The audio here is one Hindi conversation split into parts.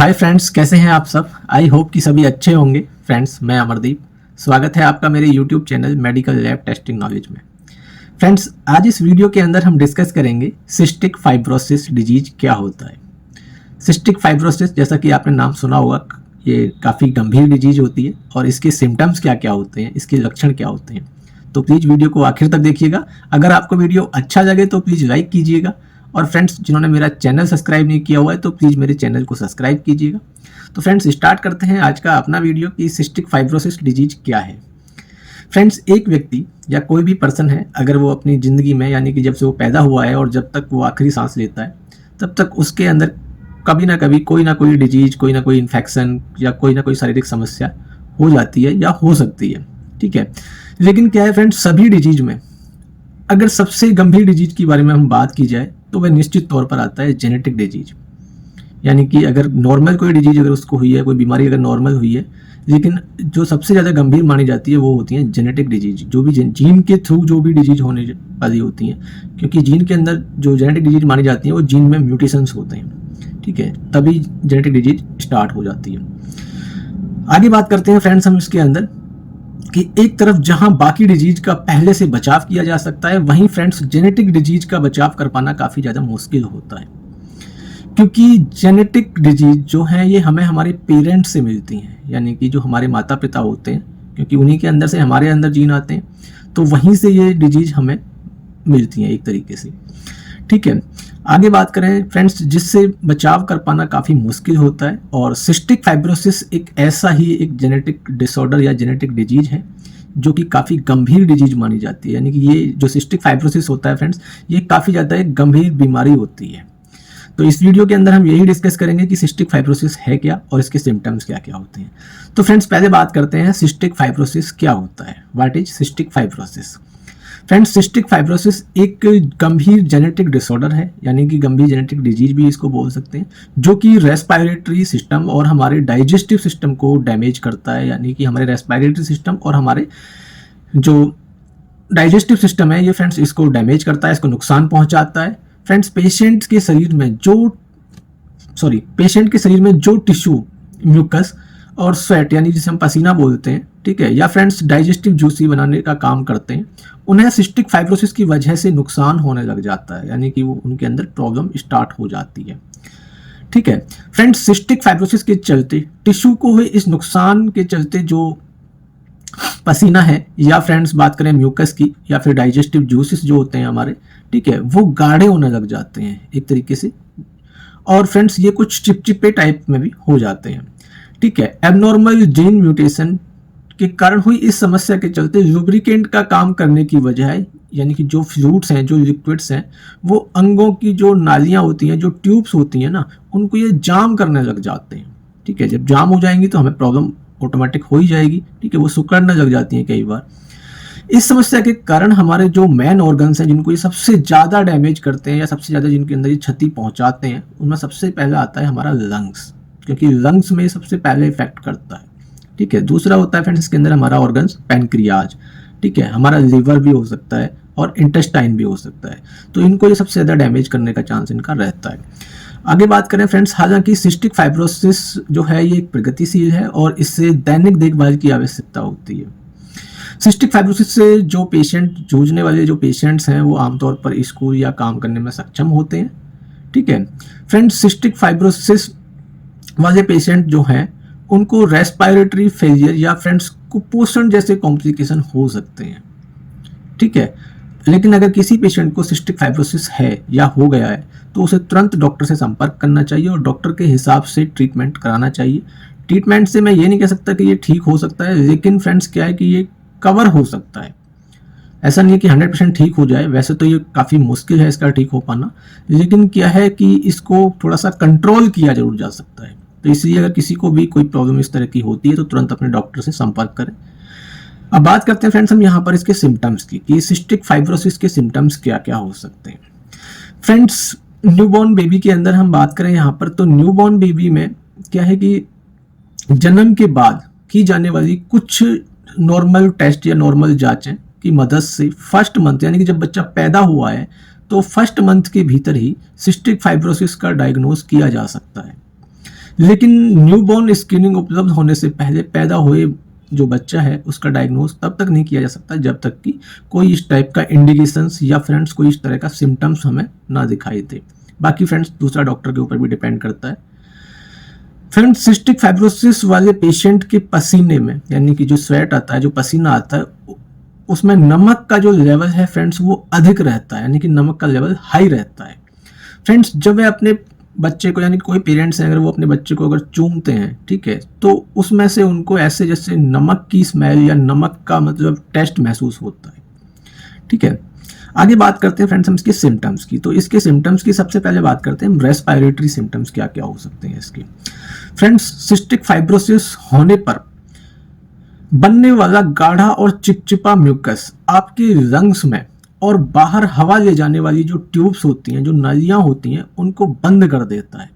हाय फ्रेंड्स, कैसे हैं आप सब। आई होप कि सभी अच्छे होंगे। फ्रेंड्स, मैं अमरदीप, स्वागत है आपका मेरे YouTube channel medical lab testing knowledge में। फ्रेंड्स, आज इस वीडियो के अंदर हम डिस्कस करेंगे सिस्टिक फाइब्रोसिस डिजीज क्या होता है। सिस्टिक फाइब्रोसिस, जैसा कि आपने नाम सुना होगा, ये काफ़ी गंभीर डिजीज होती है और इसके सिम्टम्स क्या क्या होते हैं, इसके लक्षण क्या होते हैं। तो प्लीज़ वीडियो को आखिर तक देखिएगा। अगर आपको वीडियो अच्छा लगे तो प्लीज़ लाइक कीजिएगा, और फ्रेंड्स जिन्होंने मेरा चैनल सब्सक्राइब नहीं किया हुआ है तो प्लीज़ मेरे चैनल को सब्सक्राइब कीजिएगा। तो फ्रेंड्स, स्टार्ट करते हैं आज का अपना वीडियो कि सिस्टिक फाइब्रोसिस डिजीज क्या है। फ्रेंड्स, एक व्यक्ति या कोई भी पर्सन है, अगर वो अपनी ज़िंदगी में, यानी कि जब से वो पैदा हुआ है और जब तक वो आखिरी सांस लेता है, तब तक उसके अंदर कभी ना कभी कोई ना कोई डिजीज, कोई ना कोई इन्फेक्शन या कोई ना कोई शारीरिक समस्या हो जाती है या हो सकती है। ठीक है, लेकिन क्या है फ्रेंड्स, सभी डिजीज में अगर सबसे गंभीर डिजीज के बारे में हम बात की जाए तो वह निश्चित तौर पर आता है जेनेटिक डिजीज। यानी कि अगर नॉर्मल कोई डिजीज अगर उसको हुई है, कोई बीमारी अगर नॉर्मल हुई है, लेकिन जो सबसे ज़्यादा गंभीर मानी जाती है वो होती है जेनेटिक डिजीज, जो भी जीन के थ्रू जो भी डिजीज होने वाली होती हैं। क्योंकि जीन के अंदर जो जेनेटिक डिजीज मानी जाती है वो जीन में म्यूटेशंस होते हैं। ठीक है, तभी जेनेटिक डिजीज स्टार्ट हो जाती है। आगे बात करते हैं फ्रेंड्स हम इसके अंदर कि एक तरफ जहां बाकी डिजीज का पहले से बचाव किया जा सकता है, वहीं फ्रेंड्स जेनेटिक डिजीज का बचाव कर पाना काफ़ी ज़्यादा मुश्किल होता है। क्योंकि जेनेटिक डिजीज जो है ये हमें हमारे पेरेंट्स से मिलती हैं, यानी कि जो हमारे माता पिता होते हैं, क्योंकि उन्हीं के अंदर से हमारे अंदर जीन आते हैं, तो वहीं से ये डिजीज हमें मिलती हैं एक तरीके से। ठीक है, आगे बात करें फ्रेंड्स, जिससे बचाव कर पाना काफ़ी मुश्किल होता है। और सिस्टिक फाइब्रोसिस एक ऐसा ही एक जेनेटिक डिसऑर्डर या जेनेटिक डिजीज है जो कि काफ़ी गंभीर डिजीज मानी जाती है। यानी कि ये जो सिस्टिक फाइब्रोसिस होता है फ्रेंड्स, ये काफ़ी ज़्यादा एक गंभीर बीमारी होती है। तो इस वीडियो के अंदर हम यही डिस्कस करेंगे कि सिस्टिक फाइब्रोसिस है क्या और इसके सिम्टम्स क्या क्या होते हैं। तो फ्रेंड्स, पहले बात करते हैं सिस्टिक फाइब्रोसिस क्या होता है। What is cystic fibrosis. Friends, cystic fibrosis एक गंभीर जेनेटिक डिसऑर्डर है, यानी कि गंभीर जेनेटिक डिजीज भी इसको बोल सकते हैं, जो कि रेस्पिरेटरी सिस्टम और हमारे डाइजेस्टिव सिस्टम को डैमेज करता है। यानी कि हमारे रेस्पिरेटरी सिस्टम और हमारे जो डाइजेस्टिव सिस्टम है ये फ्रेंड्स इसको डैमेज करता है, इसको नुकसान पहुंचाता है। फ्रेंड्स, पेशेंट के शरीर में जो टिश्यू, म्यूकस और स्वेट, यानी जिसे हम पसीना बोलते हैं, ठीक है, या फ्रेंड्स डाइजेस्टिव जूसी बनाने का काम करते हैं, उन्हें सिस्टिक फाइब्रोसिस की वजह से नुकसान होने लग जाता है। यानी कि वो उनके अंदर प्रॉब्लम स्टार्ट हो जाती है। ठीक है फ्रेंड्स, सिस्टिक फाइब्रोसिस के चलते टिश्यू को हुए इस नुकसान के चलते जो पसीना है, या फ्रेंड्स बात करें म्यूकस की, या फिर डाइजेस्टिव जूसेस जो होते हैं हमारे, ठीक है, वो गाढ़े होने लग जाते हैं एक तरीके से। और फ्रेंड्स, ये कुछ चिपचिपे टाइप में भी हो जाते हैं। ठीक है, एबनॉर्मल जीन म्यूटेशन के कारण हुई इस समस्या के चलते लुब्रिकेंट का काम करने की वजह, यानी कि जो फ्लूइड्स हैं, जो लिक्विड्स हैं, वो अंगों की जो नालियां होती हैं, जो ट्यूब्स होती हैं ना, उनको ये जाम करने लग जाते हैं। ठीक है, जब जाम हो जाएंगी तो हमें प्रॉब्लम ऑटोमेटिक हो ही जाएगी। ठीक है, वो सिकुड़ने लग जाती हैं कई बार। इस समस्या के कारण हमारे जो मेन ऑर्गन्स हैं, जिनको ये सबसे ज़्यादा डैमेज करते हैं या सबसे ज़्यादा जिनके अंदर ये क्षति पहुंचाते हैं, उनमें सबसे पहला आता है हमारा लंग्स, क्योंकि लंग्स में सबसे पहले इफेक्ट करता है। ठीक है, दूसरा होता है फ्रेंड्स इसके अंदर हमारा ऑर्गन्स पैनक्रियाज। ठीक है, हमारा लिवर भी हो सकता है और इंटेस्टाइन भी हो सकता है। तो इनको ये सबसे ज़्यादा डैमेज करने का चांस इनका रहता है। आगे बात करें फ्रेंड्स, हालांकि सिस्टिक फाइब्रोसिस जो है ये एक प्रगतिशील है और इससे दैनिक देखभाल की आवश्यकता होती है। सिस्टिक फाइब्रोसिस से जो पेशेंट, जूझने वाले जो पेशेंट्स हैं, वो आमतौर पर स्कूल या काम करने में सक्षम होते हैं। ठीक है फ्रेंड्स, सिस्टिक फाइब्रोसिस वाले पेशेंट जो हैं उनको रेस्पिरेटरी फेलियर या फ्रेंड्स कुपोषण जैसे कॉम्प्लिकेशन हो सकते हैं। ठीक है, लेकिन अगर किसी पेशेंट को सिस्टिक फाइब्रोसिस है या हो गया है तो उसे तुरंत डॉक्टर से संपर्क करना चाहिए और डॉक्टर के हिसाब से ट्रीटमेंट कराना चाहिए। ट्रीटमेंट से मैं ये नहीं कह सकता कि ये ठीक हो सकता है, लेकिन फ्रेंड्स क्या है कि ये कवर हो सकता है। ऐसा नहीं है कि 100% ठीक हो जाए, वैसे तो ये काफ़ी मुश्किल है इसका ठीक हो पाना, लेकिन क्या है कि इसको थोड़ा सा कंट्रोल किया जरूर जा सकता है। तो इसलिए अगर किसी को भी कोई प्रॉब्लम इस तरह की होती है तो तुरंत अपने डॉक्टर से संपर्क करें। अब बात करते हैं फ्रेंड्स हम यहाँ पर इसके सिम्टम्स की, कि सिस्टिक फाइब्रोसिस के सिम्टम्स क्या क्या हो सकते हैं। फ्रेंड्स, न्यूबॉर्न बेबी के अंदर हम बात करें यहाँ पर, तो न्यूबॉर्न बेबी में क्या है कि जन्म के बाद की जाने वाली कुछ नॉर्मल टेस्ट या नॉर्मल जांचें की मदद से फर्स्ट मंथ, यानी कि जब बच्चा पैदा हुआ है तो फर्स्ट मंथ के भीतर ही सिस्टिक फाइब्रोसिस का डायग्नोज किया जा सकता है। लेकिन न्यूबॉर्न स्क्रीनिंग उपलब्ध होने से पहले पैदा हुए जो बच्चा है उसका डायग्नोज तब तक नहीं किया जा सकता जब तक कि कोई इस टाइप का इंडिकेशंस या फ्रेंड्स कोई इस तरह का सिम्टम्स हमें ना दिखाई दे। बाकी फ्रेंड्स दूसरा डॉक्टर के ऊपर भी डिपेंड करता है। फ्रेंड्स सिस्टिक फाइब्रोसिस वाले पेशेंट के पसीने में, यानी कि जो स्वेट आता है, जो पसीना आता है, उसमें नमक का जो लेवल है फ्रेंड्स वो अधिक रहता है, यानी कि नमक का लेवल हाई रहता है। फ्रेंड्स जब वे अपने बच्चे को, यानी कोई पेरेंट्स हैं अगर वो अपने बच्चे को अगर चूमते हैं, ठीक है, तो उसमें से उनको ऐसे जैसे नमक की स्मेल या नमक का मतलब टेस्ट महसूस होता है। ठीक है, आगे बात करते हैं फ्रेंड्स हम इसके सिम्टम्स की। तो इसके सिम्टम्स की सबसे पहले बात करते हैं हम रेस्पिरेटरी सिम्टम्स क्या क्या हो सकते हैं इसके। फ्रेंड्स सिस्टिक फाइब्रोसिस होने पर बनने वाला गाढ़ा और चिपचिपा म्यूकस आपके लंग्स में और बाहर हवा ले जाने वाली जो ट्यूब्स होती हैं, जो नालियां होती हैं, उनको बंद कर देता है।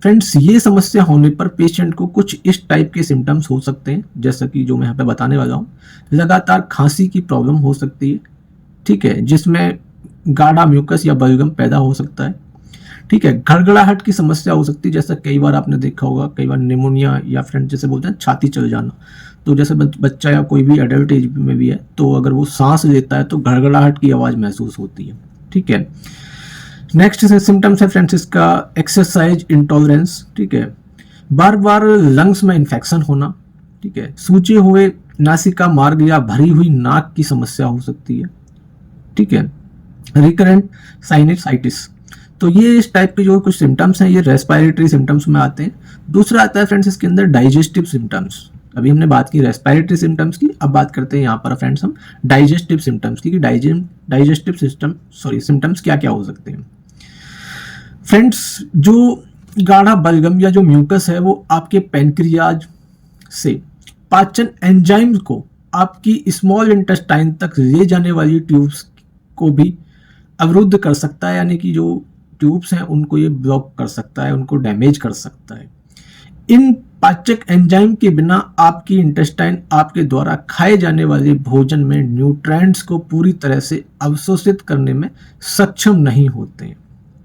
फ्रेंड्स ये समस्या होने पर पेशेंट को कुछ इस टाइप के सिम्टम्स हो सकते हैं, जैसा कि जो मैं यहाँ पे बताने वाला हूँ। लगातार खांसी की प्रॉब्लम हो सकती है, ठीक है, जिसमें गाढ़ा म्यूकस या बलगम पैदा हो सकता है। ठीक है, गड़गड़ाहट की समस्या हो सकती है, जैसा कई बार आपने देखा होगा, कई बार निमोनिया या फ्रेंड जैसे बोलते हैं छाती चल जाना। तो जैसे बच्चा या कोई भी एडल्ट एज में भी है तो अगर वो सांस लेता है तो गड़गड़ाहट की आवाज़ महसूस होती है। ठीक है, नेक्स्ट सिम्टम्स है फ्रेंड्स इसका एक्सरसाइज इंटॉलरेंस। ठीक है, बार बार लंग्स में इन्फेक्शन होना। ठीक है, सूजे हुए नासिका मार्ग या भरी हुई नाक की समस्या हो सकती है। ठीक है, रिकरेंट साइनसाइटिस। तो ये इस टाइप के जो कुछ सिम्टम्स हैं ये रेस्पिरेटरी सिम्टम्स में आते हैं। दूसरा आता है फ्रेंड्स इसके अंदर डाइजेस्टिव सिम्टम्स। अभी हमने बात की रेस्पिरेटरी सिम्टम्स की, अब बात करते हैं यहाँ पर फ्रेंड्स हम डाइजेस्टिव सिम्टम्स की, डाइजेस्टिव सिम्टम्स क्या क्या हो सकते हैं। फ्रेंड्स जो गाढ़ा बलगम या जो म्यूकस है वो आपके पैनक्रियाज से पाचन एंजाइम को आपकी स्मॉल इंटेस्टाइन तक ले जाने वाली ट्यूब्स को भी अवरुद्ध कर सकता है, यानी कि जो ट्यूब्स हैं उनको ये ब्लॉक कर सकता है, उनको डैमेज कर सकता है। इन पाचक एंजाइम के बिना आपकी इंटेस्टाइन आपके द्वारा खाए जाने वाले भोजन में न्यूट्रिएंट्स को पूरी तरह से अवशोषित करने में सक्षम नहीं होते हैं।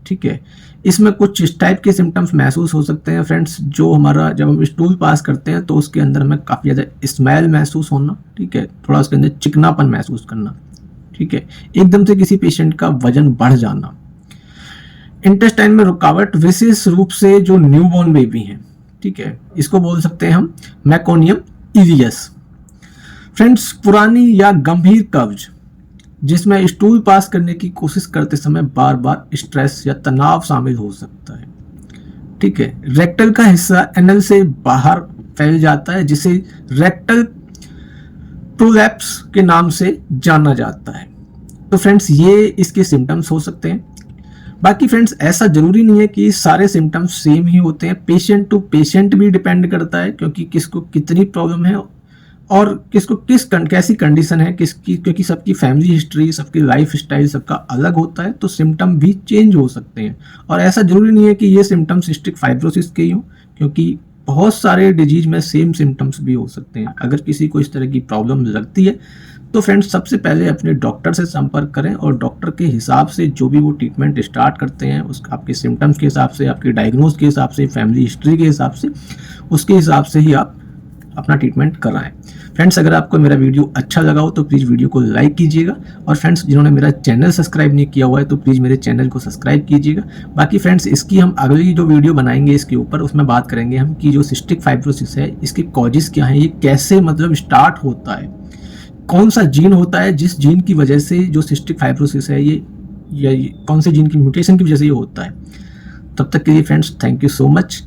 ठीक है, इसमें कुछ इस टाइप के सिम्टम्स महसूस हो सकते हैं फ्रेंड्स, जो हमारा जब हम स्टूल पास करते हैं तो उसके अंदर में काफ़ी ज़्यादा स्मेल महसूस होना। ठीक है, थोड़ा उसके अंदर चिकनापन महसूस करना। ठीक है, एकदम से किसी पेशेंट का वजन बढ़ जाना। इंटेस्टाइन में रुकावट, विशेष रूप से जो न्यूबॉर्न बेबी हैं, ठीक है, इसको बोल सकते हैं हम मैकोनियम इलियस। फ्रेंड्स पुरानी या गंभीर कब्ज जिसमें स्टूल पास करने की कोशिश करते समय बार बार स्ट्रेस या तनाव शामिल हो सकता है। ठीक है, रेक्टल का हिस्सा एनल से बाहर फैल जाता है जिसे रेक्टल प्रोलैप्स के नाम से जाना जाता है। तो फ्रेंड्स ये इसके सिम्टम्स हो सकते हैं। बाकी फ्रेंड्स ऐसा जरूरी नहीं है कि सारे सिम्टम्स सेम ही होते हैं, पेशेंट टू पेशेंट भी डिपेंड करता है, क्योंकि किसको कितनी प्रॉब्लम है और किसको कैसी कंडीशन है किसकी, क्योंकि सबकी फैमिली हिस्ट्री, सबकी लाइफ स्टाइल सबका अलग होता है, तो सिम्टम भी चेंज हो सकते हैं। और ऐसा जरूरी नहीं है कि ये सिम्टम सिस्टिक फाइब्रोसिस के ही हो, क्योंकि बहुत सारे डिजीज में सेम सिम्टम्स भी हो सकते हैं। अगर किसी को इस तरह की प्रॉब्लम लगती है तो फ्रेंड्स सबसे पहले अपने डॉक्टर से संपर्क करें और डॉक्टर के हिसाब से जो भी वो ट्रीटमेंट स्टार्ट करते हैं उस आपके सिम्टम्स के हिसाब से, आपके डायग्नोज के हिसाब से, फैमिली हिस्ट्री के हिसाब से, उसके हिसाब से ही आप अपना ट्रीटमेंट कराएं। फ्रेंड्स अगर आपको मेरा वीडियो अच्छा लगा हो तो प्लीज़ वीडियो को लाइक कीजिएगा, और फ्रेंड्स जिन्होंने मेरा चैनल सब्सक्राइब नहीं किया हुआ है तो प्लीज़ मेरे चैनल को सब्सक्राइब कीजिएगा। बाकी फ्रेंड्स इसकी हम अगली जो वीडियो बनाएंगे इसके ऊपर, उसमें बात करेंगे हम कि जो सिस्टिक फाइब्रोसिस है इसके कॉजेस क्या हैं, ये कैसे मतलब स्टार्ट होता है, कौन सा जीन होता है जिस जीन की वजह से जो सिस्टिक फाइब्रोसिस है ये कौन से जीन की म्यूटेशन की वजह से ये होता है। तब तक के लिए friends thank you so much.